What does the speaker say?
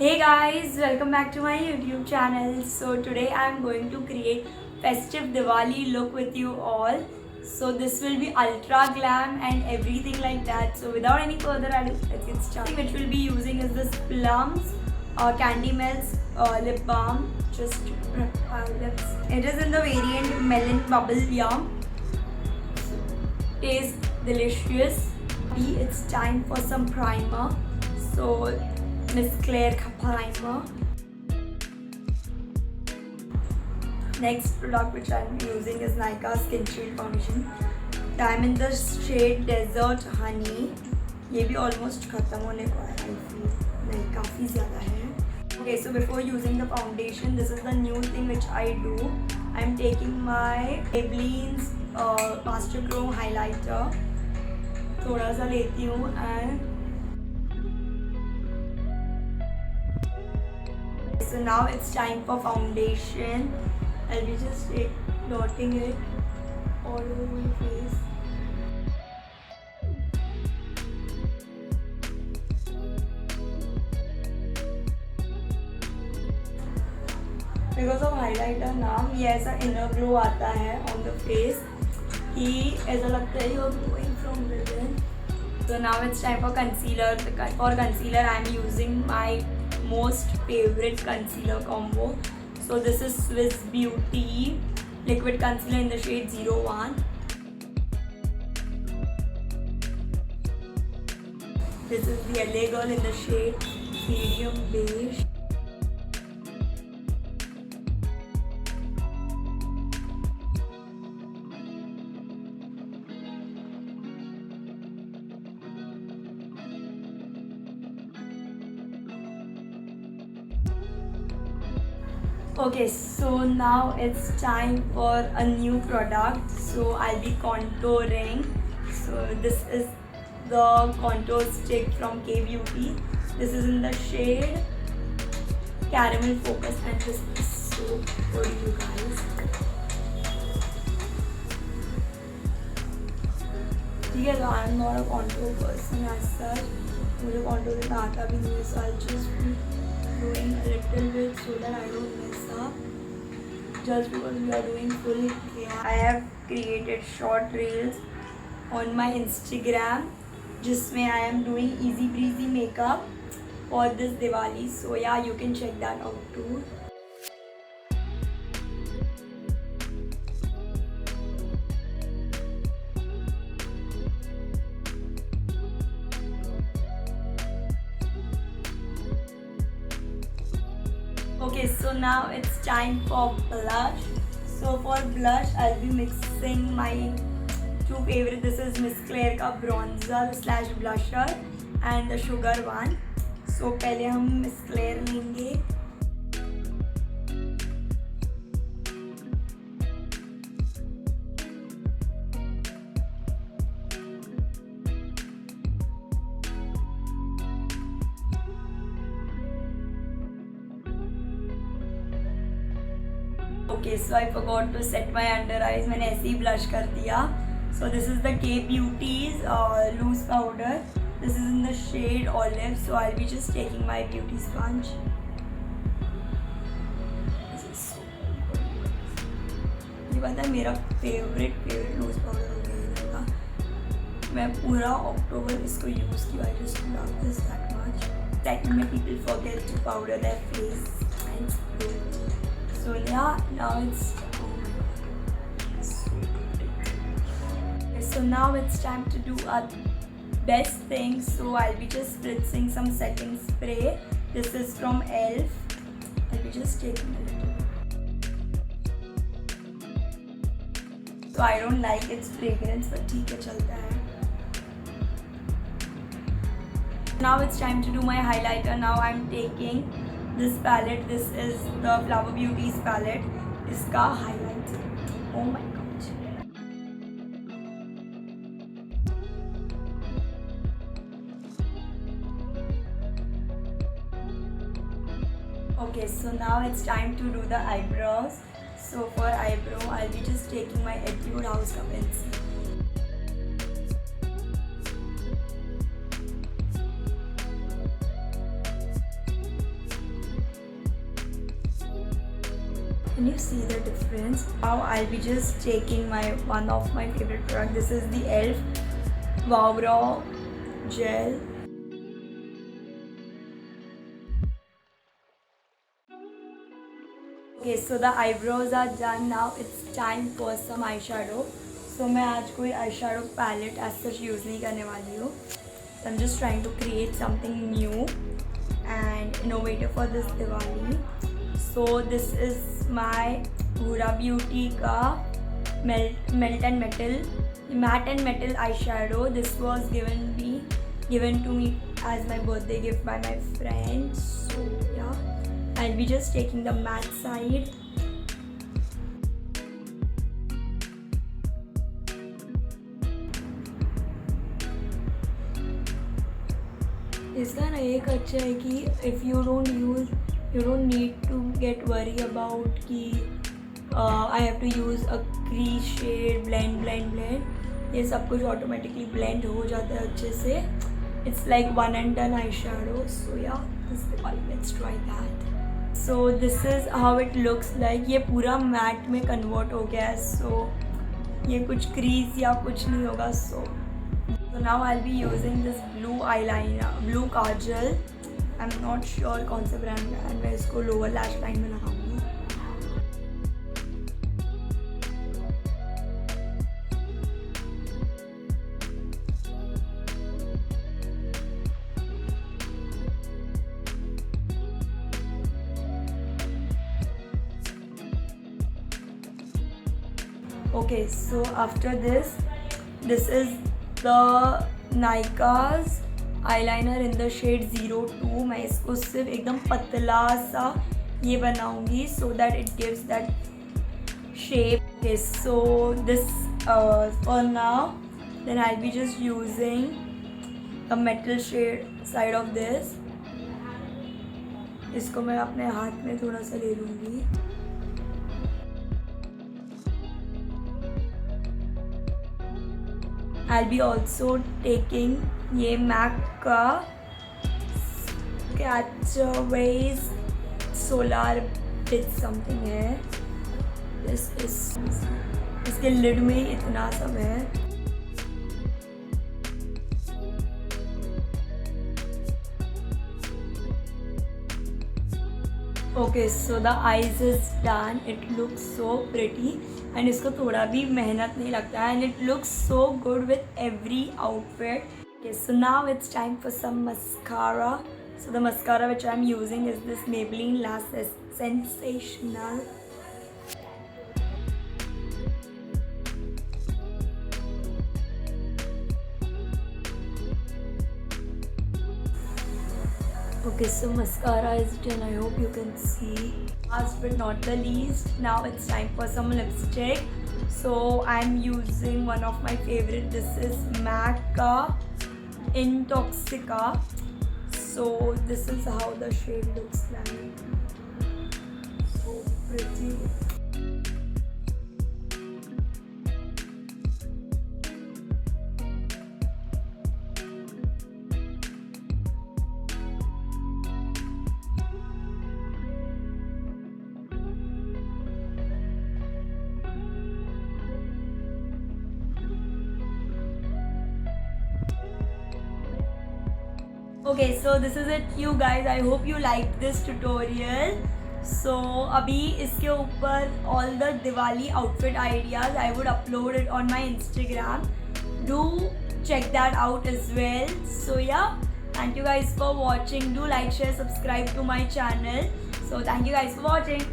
Hey guys, welcome back to my YouTube channel. So today I am going to create festive Diwali look with you all. So this will be ultra glam and everything like that. So without any further ado, let's get started. Which we'll be using is this Plums Candy Melts lip balm. Just to prep our lips. It is in the variant Melon Bubble Yum. Tastes delicious. It's time for some primer. So Miss Claire ka primer. Next product which I'm using is Nykaa Skin Shield Foundation. I'm in the shade Desert Honey. ये भी almost खत्म होने को है. I feel like काफी ज़्यादा है. Okay, so before using the foundation, this is the new thing which I do. I'm taking my Maybelline's Master Chrome highlighter. थोड़ा सा लेती हूँ and so now it's time for foundation. I'll be just dotting it all over my face. Because of highlighter नाम ये ऐसा inner glow आता है on the face कि ऐसा लगता है you're glowing from within. So now it's time for concealer. For concealer I'm using my most favorite concealer combo. So this is Swiss Beauty liquid concealer in the shade 01. This is the LA Girl in the shade medium beige. Okay, so now it's time for a new product. So I'll be contouring. So this is the contour stick from K Beauty. This is in the shade Caramel Focus and this is so good, you guys. ठीक है, so I'm not a contour person as such. मुझे contour इतना आता भी नहीं है, so I'll just be doing a little bit so that I don't mess up. Just because we are doing full hair. I have created short reels on my Instagram जिसमें I am doing easy breezy makeup for this Diwali. So yeah, you can check that out too. Okay, so now it's time for blush. So for blush, I'll be mixing my two favorite. This is Miss Claire का bronzer slash blusher and the sugar one. So पहले हम Miss Claire लेंगे. Okay, so I forgot to set my under eyes. मैंने ऐसे ही blush कर दिया. So this is the K Beauty's loose powder. This is in the shade Olive. So I'll be just taking my beauty sponge. This is so good. ये पता है मेरा favorite loose powder हो गया है. मैं पूरा अक्टूबर इसको use किया. I just love this that much. Second, people forget to powder their face and skin. So yeah, now it's so now it's time to do our best thing. So I'll be just spritzing some setting spray. This is from ELF. I'll be just taking a little. So I don't like its fragrance, but ठीक है चलता है. Now it's time to do my highlighter. Now I'm taking this palette. This is the Flower Beauty's palette. इसका highlighter. Oh my god. Okay, so now it's time to do the eyebrows. So for eyebrow, I'll be just taking my Etude House का pencil. Can you see the difference? Now I'll be just taking one of my favorite product. This is the ELF Wow Brow Gel. Okay, so the eyebrows are done. Now it's time for some eyeshadow. So मैं आज कोई eyeshadow palette as such use नहीं करने वाली हूँ. So I'm just trying to create something new and innovative for this Diwali. So this is my Huda Beauty का Matte and Metal eyeshadow. This was given to me as my birthday gift by my friend. So yeah, I'll be just taking the matte side. इसका ना एक अच्छा है कि if you don't need to get worry about कि I have to use a crease shade blend. ये सब कुछ automatically blend हो जाता है अच्छे से. It's like one and done eyeshadow. So yeah, let's try that. So this is how it looks like. ये पूरा matte में convert हो गया है. So ये कुछ crease या कुछ नहीं होगा. So now I'll be using this blue kajal. I'm not sure कौन सा brand है and मैं इसको lower lash line में लगाऊंगी. Okay, so after this is the Nykaa's eyeliner in the shade 02. मैं इसको सिर्फ एकदम पतला सा ये बनाऊंगी so that it gives that shape. Okay, so this for now. Then I'll be just using the metal shade side of this. इसको मैं अपने हाथ में थोड़ा सा ले लूँगी. I'll be also taking ये MAC का Catchways Solar Bit something है. This is इसके लिड में इतना सब है. Okay, so the eyes is done. It looks so pretty and इसको थोड़ा भी मेहनत नहीं लगता है and it looks so good with every outfit. Okay, so now it's time for some mascara. So the mascara which I'm using is this Maybelline Lash Sensational. Okay, so mascara is done. I hope you can see. Last but not the least, now it's time for some lipstick. So I'm using one of my favorite. This is MAC का Intoxica. So this is how the shade looks like. So pretty. Okay, so this is it you guys. I hope you liked this tutorial. So अभी इसके ऊपर all the Diwali outfit ideas I would upload it on my Instagram. Do check that out as well. So yeah, thank you guys for watching. Do like, share, subscribe to my channel. So thank you guys for watching.